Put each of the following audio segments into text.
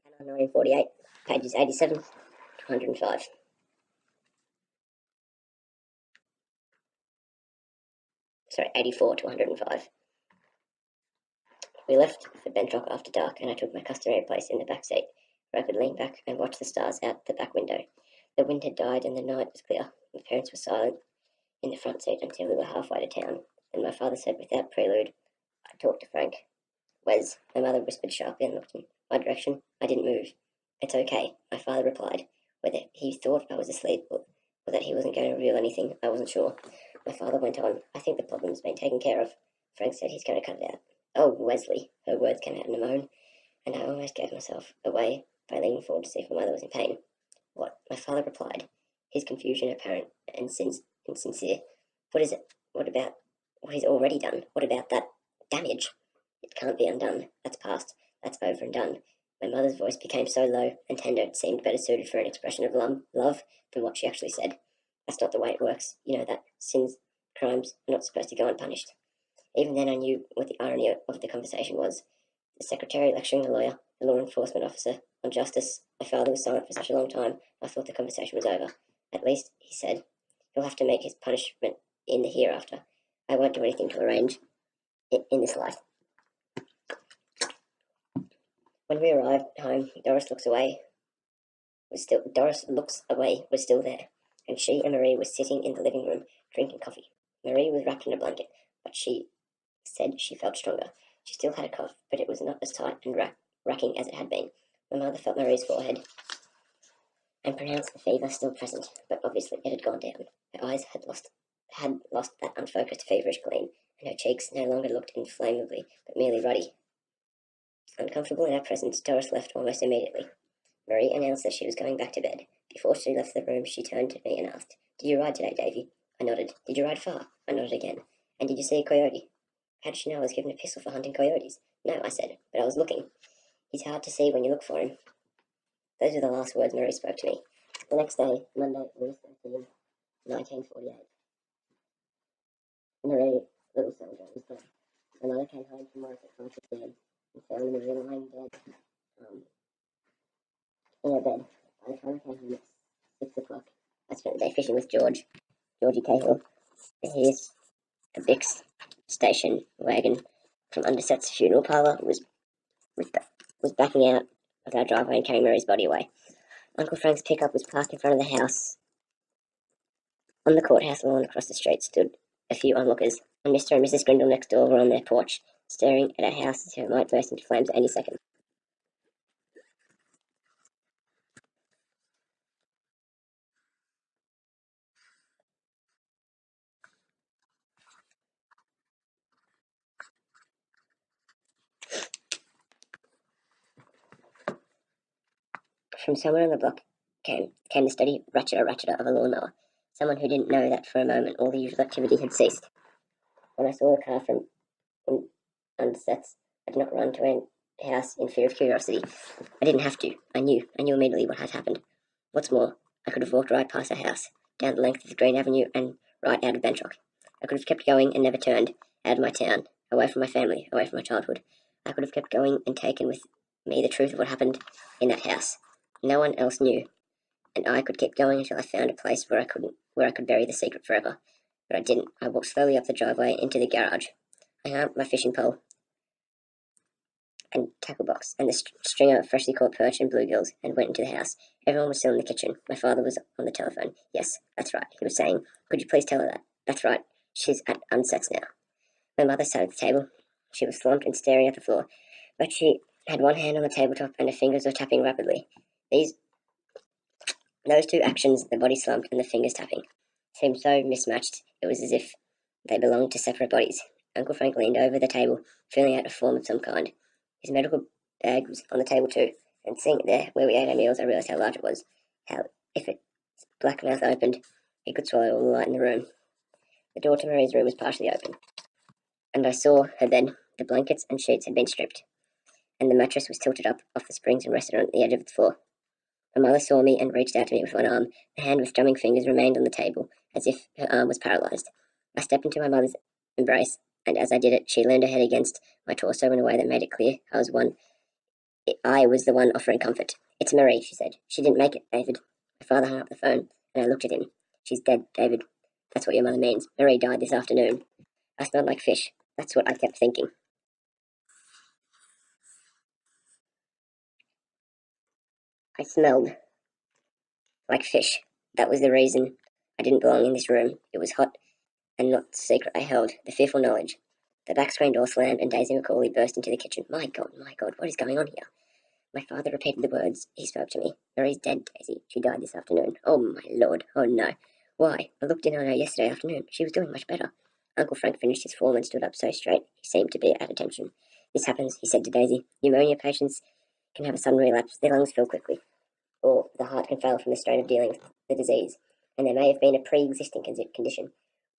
Canon 1948, pages 87 to 105. Sorry, 84 to 105. We left for Bentrock after dark, and I took my customary place in the back seat, where I could lean back and watch the stars out the back window. The wind had died and the night was clear. My parents were silent in the front seat until we were halfway to town. Then my father said without prelude, "I talked to Frank." "Wes," my mother whispered sharply and looked in my direction. I didn't move. "It's okay," my father replied. Whether he thought I was asleep or that he wasn't going to reveal anything, I wasn't sure. My father went on. "I think the problem's been taken care of. Frank said he's going to cut it out." "Oh, Wesley," her words came out in a moan, and I almost gave myself away by leaning forward to see if my mother was in pain. "What?" my father replied, his confusion apparent and insincere. "What is it? What about what he's already done? What about that damage?" "It can't be undone. That's past. That's over and done." My mother's voice became so low and tender it seemed better suited for an expression of love than what she actually said. "That's not the way it works. You know that. Sins, crimes, are not supposed to go unpunished." Even then I knew what the irony of the conversation was. The secretary lecturing the lawyer, the law enforcement officer, on justice. My father was silent for such a long time, I thought the conversation was over. "At least," he said, "he'll have to make his punishment in the hereafter. I won't do anything to arrange it in this life." When we arrived home, Doris looks away was still there, and she and Marie were sitting in the living room drinking coffee. Marie was wrapped in a blanket, but she said she felt stronger. She still had a cough, but it was not as tight and racking as it had been. My mother felt Marie's forehead and pronounced the fever still present, but obviously it had gone down. Her eyes had lost that unfocused feverish gleam, and her cheeks no longer looked inflammably, but merely ruddy. Uncomfortable in our presence, Doris left almost immediately. Marie announced that she was going back to bed. Before she left the room, she turned to me and asked, "Did you ride today, Davy?" I nodded. "Did you ride far?" I nodded again. "And did you see a coyote?" How did she know I was given a pistol for hunting coyotes? "No," I said, "but I was looking. He's hard to see when you look for him." Those were the last words Marie spoke to me. The next day, Monday, August 13, 1948. Marie, little soldier, was dead. My mother came home from work at 5:15 and found Marie lying dead in her bed. By the time I came home at 6 o'clock, I spent the day fishing with Georgie Cahill. His Bix station wagon from Underset's funeral parlour was backing out of our driveway and carrying Marie's body away. Uncle Frank's pickup was parked in front of the house. On the courthouse lawn across the street stood a few onlookers, and Mr. and Mrs. Grindle next door were on their porch, staring at our house as if it might burst into flames any second. From somewhere on the block came the steady ratcheter of a lawnmower. Someone who didn't know that for a moment all the usual activity had ceased. When I saw the car from Undersets, I did not run to a house in fear of curiosity. I didn't have to. I knew immediately what had happened. What's more, I could have walked right past our house, down the length of the Green Avenue and right out of Bentrock. I could have kept going and never turned, out of my town, away from my family, away from my childhood. I could have kept going and taken with me the truth of what happened in that house. No one else knew, and I could keep going until I found a place where I could bury the secret forever. But I didn't. I walked slowly up the driveway into the garage. I hung up my fishing pole and tackle box and the stringer of freshly caught perch and bluegills and went into the house. Everyone was still in the kitchen. My father was on the telephone. "Yes, that's right," he was saying. "Could you please tell her that? That's right. She's at Unsets now." My mother sat at the table. She was slumped and staring at the floor, but she had one hand on the tabletop and her fingers were tapping rapidly. Those two actions, the body slumped and the fingers tapping, seemed so mismatched it was as if they belonged to separate bodies. Uncle Frank leaned over the table, filling out a form of some kind. His medical bag was on the table too, and seeing it there where we ate our meals, I realised how large it was. How, if its black mouth opened, it could swallow all the light in the room. The door to Marie's room was partially open, and I saw her bed. The blankets and sheets had been stripped, and the mattress was tilted up off the springs and rested on the edge of the floor. My mother saw me and reached out to me with one arm. The hand with drumming fingers remained on the table, as if her arm was paralysed. I stepped into my mother's embrace, and as I did it, she leaned her head against my torso in a way that made it clear I was one I was the one offering comfort. "It's Marie," she said. "She didn't make it, David." My father hung up the phone, and I looked at him. "She's dead, David. That's what your mother means. Marie died this afternoon." I smelled like fish. That's what I kept thinking. I smelled like fish. That was the reason I didn't belong in this room. It was hot, and not the secret I held, the fearful knowledge. The back screen door slammed, and Daisy McCauley burst into the kitchen. My God, what is going on here?" My father repeated the words he spoke to me. "Marie's dead, Daisy. She died this afternoon." Oh, my Lord. Oh, no. Why? I looked in on her yesterday afternoon. She was doing much better. Uncle Frank finished his form and stood up so straight he seemed to be at attention. "This happens," he said to Daisy. "Pneumonia patients can have a sudden relapse. Their lungs fill quickly, or the heart can fail from the strain of dealing with the disease, and there may have been a pre-existing condition.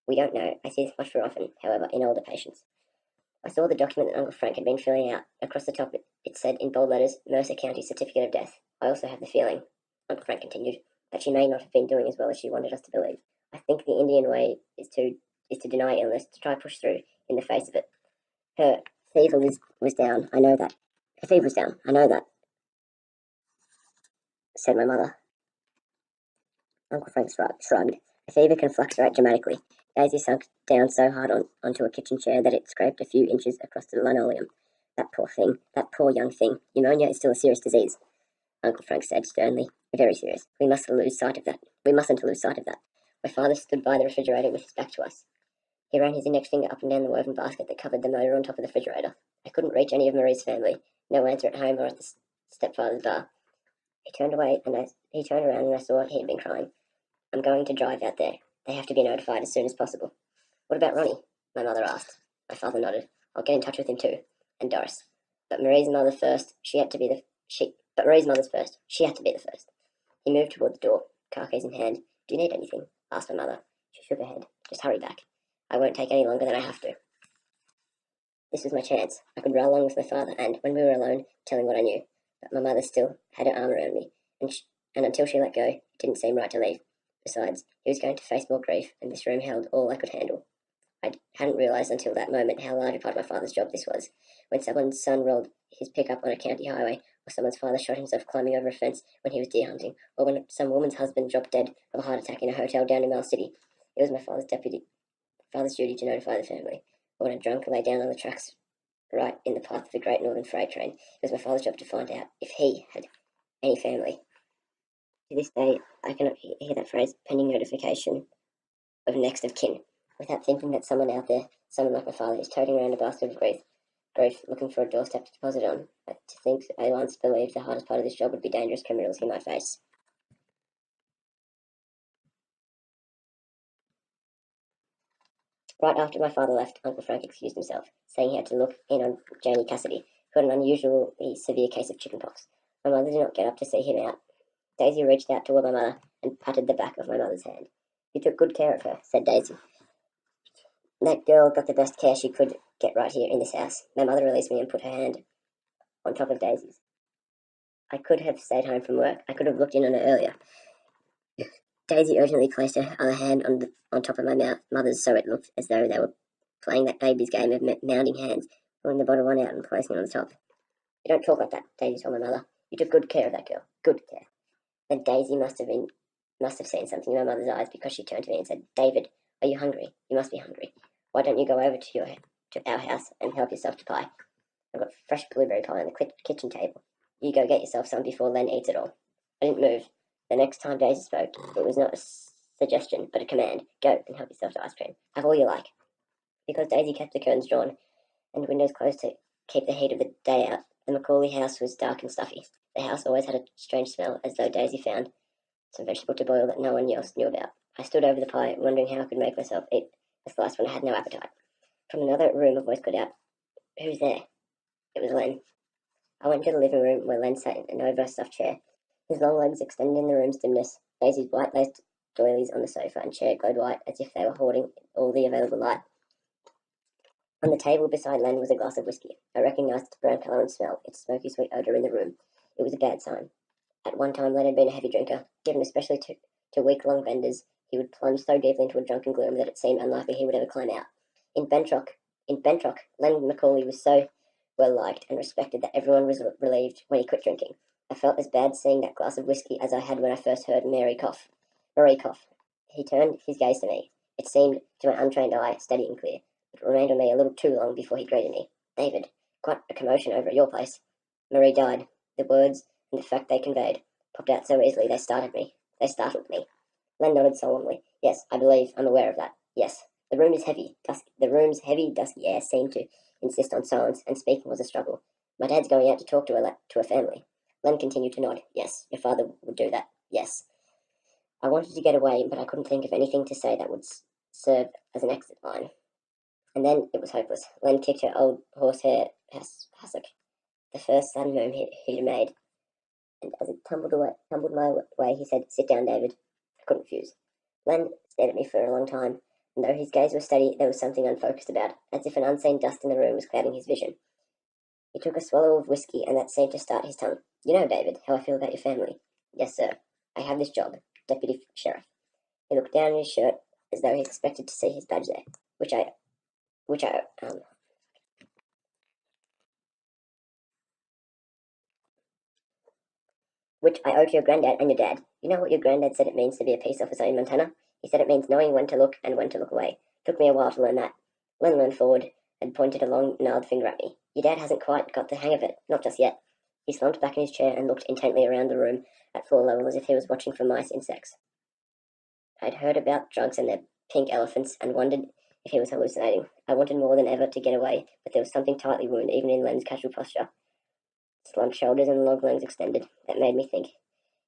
We don't know. I see this much more often, however, in older patients." I saw the document that Uncle Frank had been filling out. Across the top it said in bold letters, "Mercer County Certificate of Death." "I also have the feeling," Uncle Frank continued, "that she may not have been doing as well as she wanted us to believe. I think the Indian way is to deny illness, to try push through in the face of it. Her fever was down, I know that. Her fever was down, I know that," said my mother. Uncle Frank shrugged. "A fever can fluctuate dramatically." Daisy sunk down so hard onto a kitchen chair that it scraped a few inches across the linoleum. "That poor thing, that poor young thing. Pneumonia is still a serious disease," Uncle Frank said sternly. "Very serious. We mustn't lose sight of that. My father stood by the refrigerator with his back to us. He ran his index finger up and down the woven basket that covered the motor on top of the refrigerator. I couldn't reach any of Marie's family. No answer at home or at the stepfather's bar. He turned around and I saw he had been crying. "I'm going to drive out there. They have to be notified as soon as possible." "What about Ronnie?" my mother asked. My father nodded. "I'll get in touch with him too. And Doris. But Marie's mother first. Marie's mother's first. She had to be the first." He moved toward the door, car keys in hand. "Do you need anything?" asked my mother. She shook her head. "Just hurry back. I won't take any longer than I have to." This was my chance. I could run along with my father and, when we were alone, tell him what I knew. But my mother still had her arm around me, and until she let go, it didn't seem right to leave. Besides, he was going to face more grief, and this room held all I could handle. I hadn't realised until that moment how large a part of my father's job this was. When someone's son rolled his pickup on a county highway, or someone's father shot himself climbing over a fence when he was deer hunting, or when some woman's husband dropped dead of a heart attack in a hotel down in Mill City, it was my father's duty to notify the family. Or when a drunk lay down on the tracks right in the path of the Great Northern Freight Train, it was my father's job to find out if he had any family. To this day, I cannot hear that phrase, "pending notification of next of kin," without thinking that someone out there, someone like my father, is toting around a basket of grief, looking for a doorstep to deposit on. To think I once believed the hardest part of this job would be dangerous criminals he might face. Right after my father left, Uncle Frank excused himself, saying he had to look in on Janie Cassidy, who had an unusually severe case of chickenpox. My mother did not get up to see him out. Daisy reached out toward my mother and patted the back of my mother's hand. "You took good care of her," said Daisy. "That girl got the best care she could get right here in this house." My mother released me and put her hand on top of Daisy's. I could have stayed home from work. I could have looked in on her earlier. Daisy urgently placed her other hand on top of my mother's so it looked as though they were playing that baby's game of mounding hands, pulling the bottom one out and placing it on the top. "You don't talk like that," Daisy told my mother. "You took good care of that girl. Good care." Then Daisy must have seen something in my mother's eyes, because she turned to me and said, "David, are you hungry? You must be hungry. Why don't you go over to our house and help yourself to pie? I've got fresh blueberry pie on the kitchen table. You go get yourself some before Len eats it all." I didn't move. The next time Daisy spoke, it was not a suggestion, but a command. "Go and help yourself to ice cream. Have all you like." Because Daisy kept the curtains drawn and windows closed to keep the heat of the day out, the McCauley house was dark and stuffy. The house always had a strange smell, as though Daisy found some vegetable to boil that no one else knew about. I stood over the pie, wondering how I could make myself eat a slice when I had no appetite. From another room a voice called out, "Who's there?" It was Len. I went to the living room, where Len sat in an overstuffed chair, his long legs extended in the room's dimness. Daisy's white laced doilies on the sofa and chair glowed white, as if they were hoarding all the available light. On the table beside Len was a glass of whiskey. I recognised its brown colour and smell, its smoky sweet odour in the room. It was a bad sign. At one time Len had been a heavy drinker. Given especially to week-long benders, he would plunge so deeply into a drunken gloom that it seemed unlikely he would ever climb out. In Bentrock, Len McCauley was well liked and respected that everyone was relieved when he quit drinking. I felt as bad seeing that glass of whiskey as I had when I first heard Mary cough. Marie cough. He turned his gaze to me. It seemed, to my untrained eye, steady and clear, but it remained on me a little too long before he greeted me. David, quite a commotion over at your place. Marie died. The words, and the fact they conveyed, popped out so easily they startled me. Len nodded solemnly. Yes, I believe, I'm aware of that. Yes. The room's heavy, dusky air seemed to insist on silence, and speaking was a struggle. My dad's going out to talk to a family. Len continued to nod. Yes, your father would do that. Yes. I wanted to get away, but I couldn't think of anything to say that would serve as an exit line. And then it was hopeless. Len kicked her old horsehair hassock, the first sudden move he'd made, and as it tumbled my way, he said, Sit down, David. I couldn't refuse. Len stared at me for a long time, and though his gaze was steady, there was something unfocused about it, as if an unseen dust in the room was clouding his vision. He took a swallow of whiskey, and that seemed to start his tongue. You know, David, how I feel about your family. Yes, sir. I have this job, deputy sheriff. He looked down at his shirt as though he expected to see his badge there, which I owe to your granddad and your dad. You know what your granddad said it means to be a peace officer in Montana? He said it means knowing when to look and when to look away. Took me a while to learn that. Len leaned forward and pointed a long, gnarled finger at me. Your dad hasn't quite got the hang of it, not just yet. He slumped back in his chair and looked intently around the room at floor level as if he was watching for mice insects. I'd heard about drunks and their pink elephants and wondered if he was hallucinating. I wanted more than ever to get away, but there was something tightly wound even in Len's casual posture. Slumped shoulders and long legs extended. That made me think.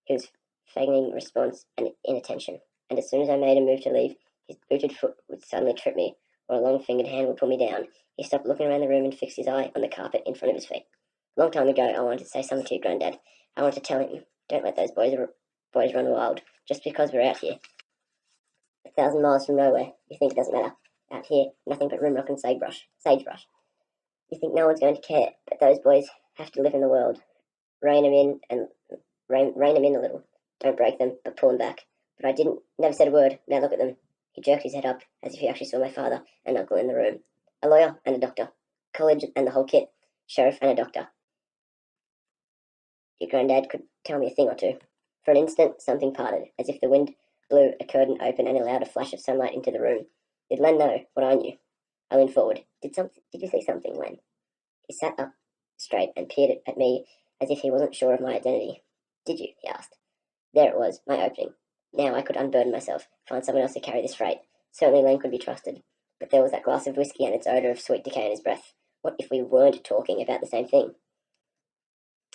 He was feigning response and inattention, and as soon as I made a move to leave, his booted foot would suddenly trip me, or a long-fingered hand would pull me down. He stopped looking around the room and fixed his eye on the carpet in front of his feet. A long time ago, I wanted to say something to your granddad. I wanted to tell him, don't let those boys run wild, just because we're out here. 1,000 miles from nowhere. You think it doesn't matter. Out here, nothing but rimrock and sagebrush. You think no one's going to care, but those boys have to live in the world. Rein 'em in and rein 'em in a little. Don't break them, but pull 'em back. But I never said a word. Now look at them. He jerked his head up, as if he actually saw my father and uncle in the room. A lawyer and a doctor. College and the whole kit. Sheriff and a doctor. Your granddad could tell me a thing or two. For an instant, something parted, as if the wind blew a curtain open and allowed a flash of sunlight into the room. Did Len know what I knew? I leaned forward. Did you see something, Len? He sat up straight and peered at me as if he wasn't sure of my identity. Did you? He asked. There it was, my opening. Now I could unburden myself, find someone else to carry this freight. Certainly Len could be trusted. But there was that glass of whiskey and its odour of sweet decay in his breath. What if we weren't talking about the same thing?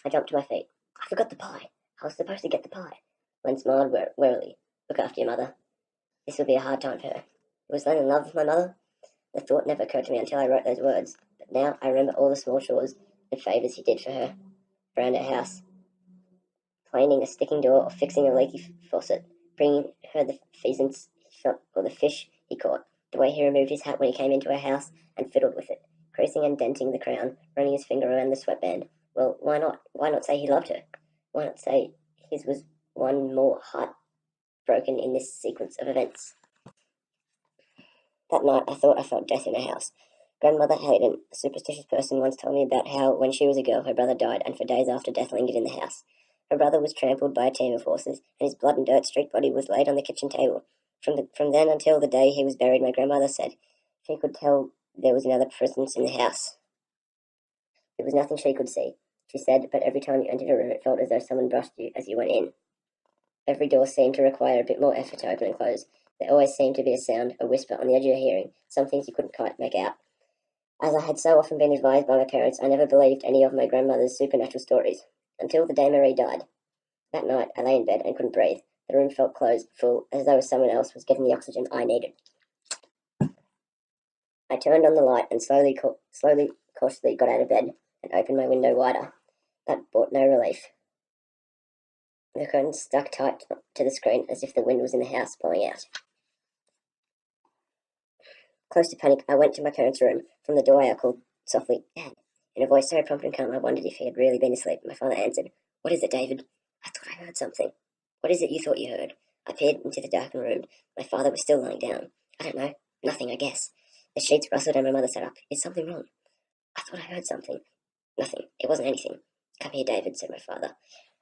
I jumped to my feet. I forgot the pie. I was supposed to get the pie. Len smiled warily. Look after your mother. This would be a hard time for her. Was Len in love with my mother? The thought never occurred to me until I wrote those words. But now I remember all the small chores and favours he did for her. Around her house. Planing a sticking door or fixing a leaky faucet. Bringing her the pheasants or the fish he caught. The way he removed his hat when he came into her house and fiddled with it. Creasing and denting the crown. Running his finger around the sweatband. Well, why not? Why not say he loved her? Why not say his was one more heart broken in this sequence of events? That night I thought I felt death in her house. Grandmother Hayden, a superstitious person, once told me about how, when she was a girl, her brother died, and for days after death lingered in the house. Her brother was trampled by a team of horses, and his blood and dirt-streaked body was laid on the kitchen table. From then until the day he was buried, my grandmother said she could tell there was another presence in the house. There was nothing she could see, she said, but every time you entered a room it felt as though someone brushed you as you went in. Every door seemed to require a bit more effort to open and close. There always seemed to be a sound, a whisper on the edge of your hearing, some things you couldn't quite make out. As I had so often been advised by my parents, I never believed any of my grandmother's supernatural stories, until the day Marie died. That night I lay in bed and couldn't breathe. The room felt closed, full, as though someone else was getting the oxygen I needed. I turned on the light and slowly, cautiously got out of bed and opened my window wider. That brought no relief. The curtains stuck tight to the screen as if the wind was in the house blowing out. Close to panic, I went to my parents' room. From the doorway I called softly, Dad. In a voice so prompt and calm I wondered if he had really been asleep. My father answered, What is it, David? I thought I heard something. What is it you thought you heard? I peered into the darkened room. My father was still lying down. I don't know. Nothing, I guess. The sheets rustled and my mother sat up. Is something wrong? I thought I heard something. Nothing. It wasn't anything. Come here, David, said my father.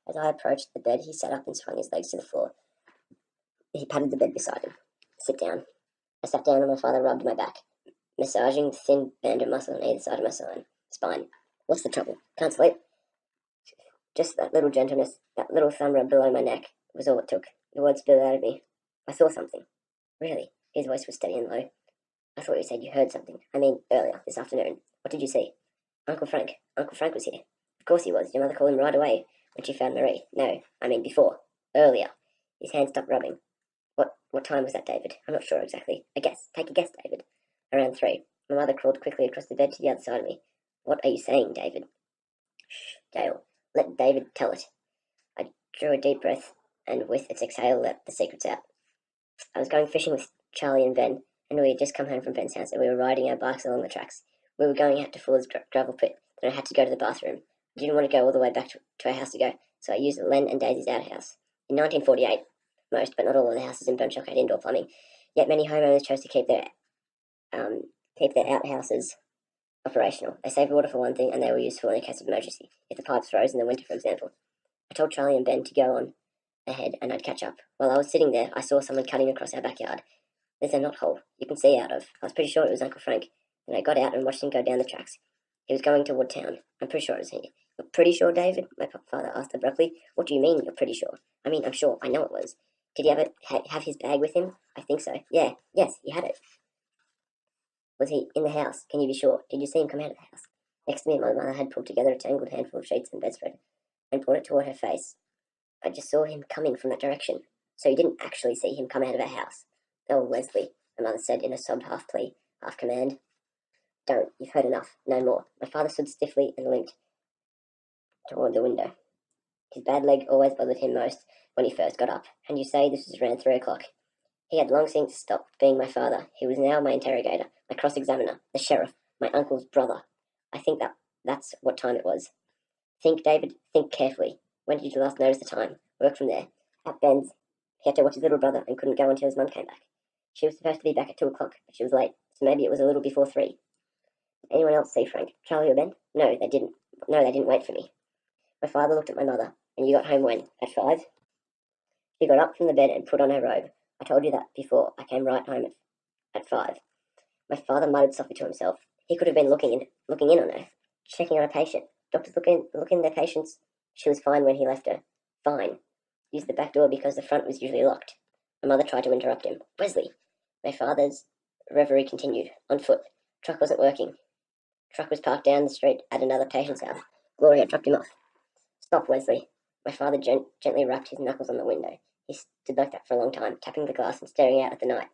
As I approached the bed, he sat up and swung his legs to the floor. He patted the bed beside him. Sit down. I sat down and my father rubbed my back, massaging the thin band of muscle on either side of my spine. What's the trouble? Can't sleep? Just that little gentleness, that little thumb rub below my neck was all it took. The words spilled out of me. I saw something. Really? His voice was steady and low. I thought you said you heard something. I mean, earlier, this afternoon. What did you see? Uncle Frank. Uncle Frank was here. Of course he was. Your mother called him right away when she found Marie. No, I mean before. Earlier. His hand stopped rubbing. What time was that, David? I'm not sure exactly. A guess. Take a guess, David. Around 3. My mother crawled quickly across the bed to the other side of me. What are you saying, David? Shh, Dale. Let David tell it. I drew a deep breath, and with its exhale let the secrets out. I was going fishing with Charlie and Ben, and we had just come home from Ben's house, and we were riding our bikes along the tracks. We were going out to Fuller's gravel pit, and I had to go to the bathroom. I didn't want to go all the way back to our house to go, so I used Len and Daisy's outhouse. In 1948, most, but not all of the houses in Burnshock had indoor plumbing, yet many homeowners chose to keep their outhouses operational. They saved water for one thing, and they were useful in a case of emergency, if the pipes froze in the winter, for example. I told Charlie and Ben to go on ahead, and I'd catch up. While I was sitting there, I saw someone cutting across our backyard. There's a knothole you can see out of. I was pretty sure it was Uncle Frank, and I got out and watched him go down the tracks. He was going toward town. I'm pretty sure it was he. You're pretty sure, David? My father asked abruptly. What do you mean, you're pretty sure? I mean, I'm sure. I know it was. Did he have his bag with him? I think so. Yeah. Yes, he had it. Was he in the house? Can you be sure? Did you see him come out of the house? Next to me, my mother had pulled together a tangled handful of sheets and bedspread and pulled it toward her face. I just saw him coming from that direction. So you didn't actually see him come out of our house? Oh, Leslie, my mother said in a sobbed half plea, half command. Don't. You've heard enough. No more. My father stood stiffly and limped toward the window. His bad leg always bothered him most when he first got up, and you say this was around 3 o'clock. He had long since stopped being my father. He was now my interrogator, my cross-examiner, the sheriff, my uncle's brother. I think that's what time it was. Think, David, think carefully. When did you last notice the time? Work from there. At Ben's, he had to watch his little brother and couldn't go until his mum came back. She was supposed to be back at 2 o'clock, but she was late, so maybe it was a little before 3. Anyone else see Frank? Charlie or Ben? No, they didn't. No, they didn't wait for me. My father looked at my mother. And you got home when? At 5? She got up from the bed and put on her robe. I told you that before. I came right home at 5. My father muttered softly to himself. He could have been looking in on her, checking on a patient. Doctors look in their patients. She was fine when he left her. Fine. Used the back door because the front was usually locked. My mother tried to interrupt him. Wesley! My father's reverie continued. On foot. Truck wasn't working. Truck was parked down the street at another patient's house. Gloria dropped him off. Stop, Wesley. My father gently rapped his knuckles on the window. He stood like that for a long time, tapping the glass and staring out at the night.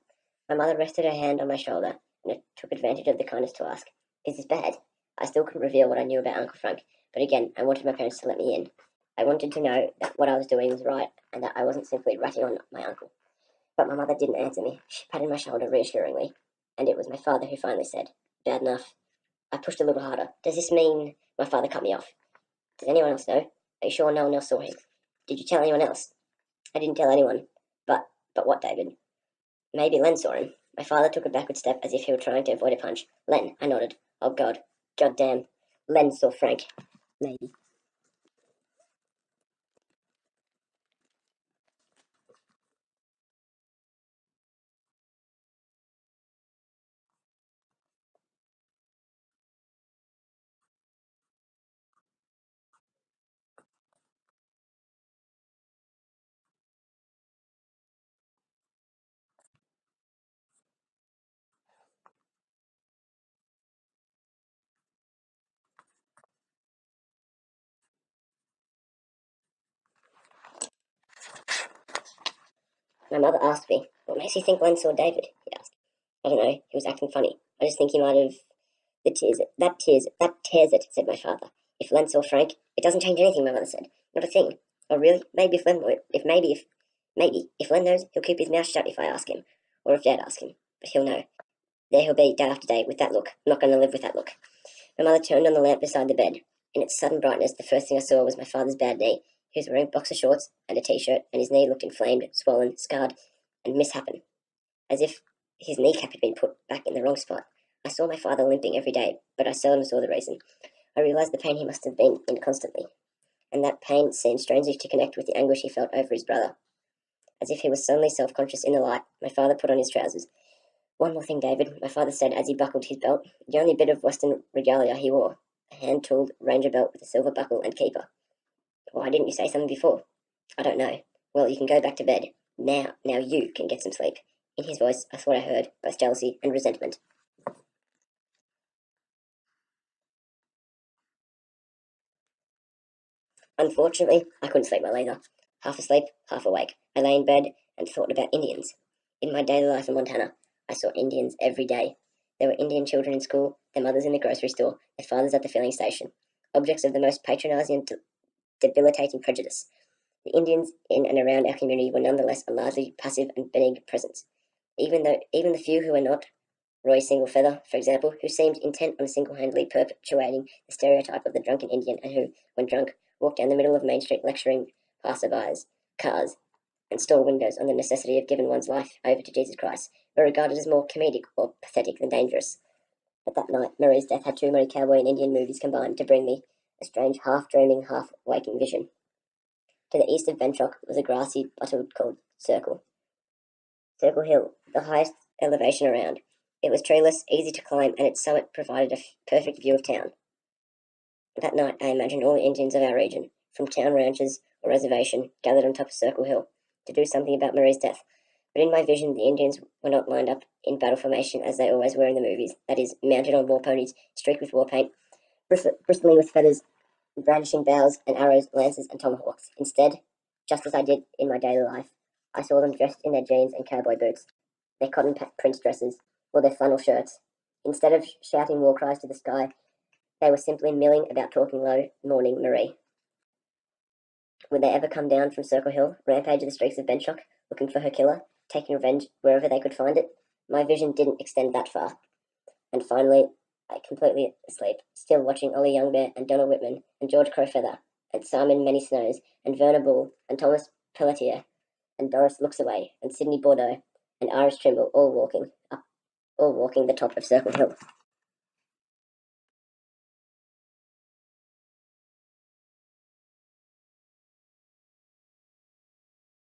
My mother rested her hand on my shoulder, and I took advantage of the kindness to ask, Is this bad? I still couldn't reveal what I knew about Uncle Frank, but again, I wanted my parents to let me in. I wanted to know that what I was doing was right, and that I wasn't simply ratting on my uncle. But my mother didn't answer me. She patted my shoulder reassuringly, and it was my father who finally said, Bad enough. I pushed a little harder. Does this mean my father cut me off? Does anyone else know? Are you sure no one else saw him? Did you tell anyone else? I didn't tell anyone. But what, David? Maybe Len saw him. My father took a backward step as if he were trying to avoid a punch. Len, I nodded. Oh, God. God damn. Len saw Frank. Maybe. My mother asked me, What makes you think Len saw David? He asked. I don't know. He was acting funny. I just think he might have... That tears it, said my father. If Len saw Frank, it doesn't change anything, my mother said. Not a thing. Oh, really? Maybe if Len knows, he'll keep his mouth shut if I ask him. Or if Dad asks him. But he'll know. There he'll be day after day with that look. I'm not going to live with that look. My mother turned on the lamp beside the bed. In its sudden brightness, the first thing I saw was my father's bad knee. He was wearing boxer shorts and a t-shirt, and his knee looked inflamed, swollen, scarred, and misshapen, as if his kneecap had been put back in the wrong spot. I saw my father limping every day, but I seldom saw the reason. I realised the pain he must have been in constantly, and that pain seemed strangely to connect with the anguish he felt over his brother. As if he was suddenly self-conscious in the light, my father put on his trousers. "One more thing, David," my father said as he buckled his belt, the only bit of Western regalia he wore, a hand-tooled ranger belt with a silver buckle and keeper. "Why didn't you say something before?" "I don't know." "Well, you can go back to bed. Now you can get some sleep." In his voice I thought I heard both jealousy and resentment. Unfortunately, I couldn't sleep well either. Half asleep, half awake, I lay in bed and thought about Indians. In my daily life in Montana, I saw Indians every day. There were Indian children in school, their mothers in the grocery store, their fathers at the filling station, objects of the most patronizing and debilitating prejudice. The Indians in and around our community were nonetheless a largely passive and benign presence. Even the few who were not, Roy Singlefeather, for example, who seemed intent on single-handedly perpetuating the stereotype of the drunken Indian and who, when drunk, walked down the middle of Main Street lecturing passerbys, cars, and store windows on the necessity of giving one's life over to Jesus Christ, were regarded as more comedic or pathetic than dangerous. But that night, Marie's death had too many cowboy and Indian movies combined to bring me a strange half-dreaming, half-waking vision. To the east of Bentrock was a grassy buttock called Circle Hill, the highest elevation around. It was treeless, easy to climb, and its summit provided a perfect view of town. That night I imagined all the Indians of our region, from town ranches or reservation, gathered on top of Circle Hill to do something about Marie's death. But in my vision, the Indians were not lined up in battle formation as they always were in the movies, that is, mounted on war ponies, streaked with war paint, bristling with feathers, brandishing bows and arrows, lances and tomahawks. Instead, just as I did in my daily life, I saw them dressed in their jeans and cowboy boots, their cotton print dresses, or their flannel shirts. Instead of shouting war cries to the sky, they were simply milling about talking low, mourning Marie. Would they ever come down from Circle Hill, rampage the streets of Benchock, looking for her killer, taking revenge wherever they could find it? My vision didn't extend that far. And finally, I completely asleep, still watching Ollie Youngbear and Donald Whitman and George Crowfeather and Simon Many Snows and Verna Bull and Thomas Pelletier and Doris Looks Away and Sidney Bordeaux and Iris Trimble all walking the top of Circle Hill.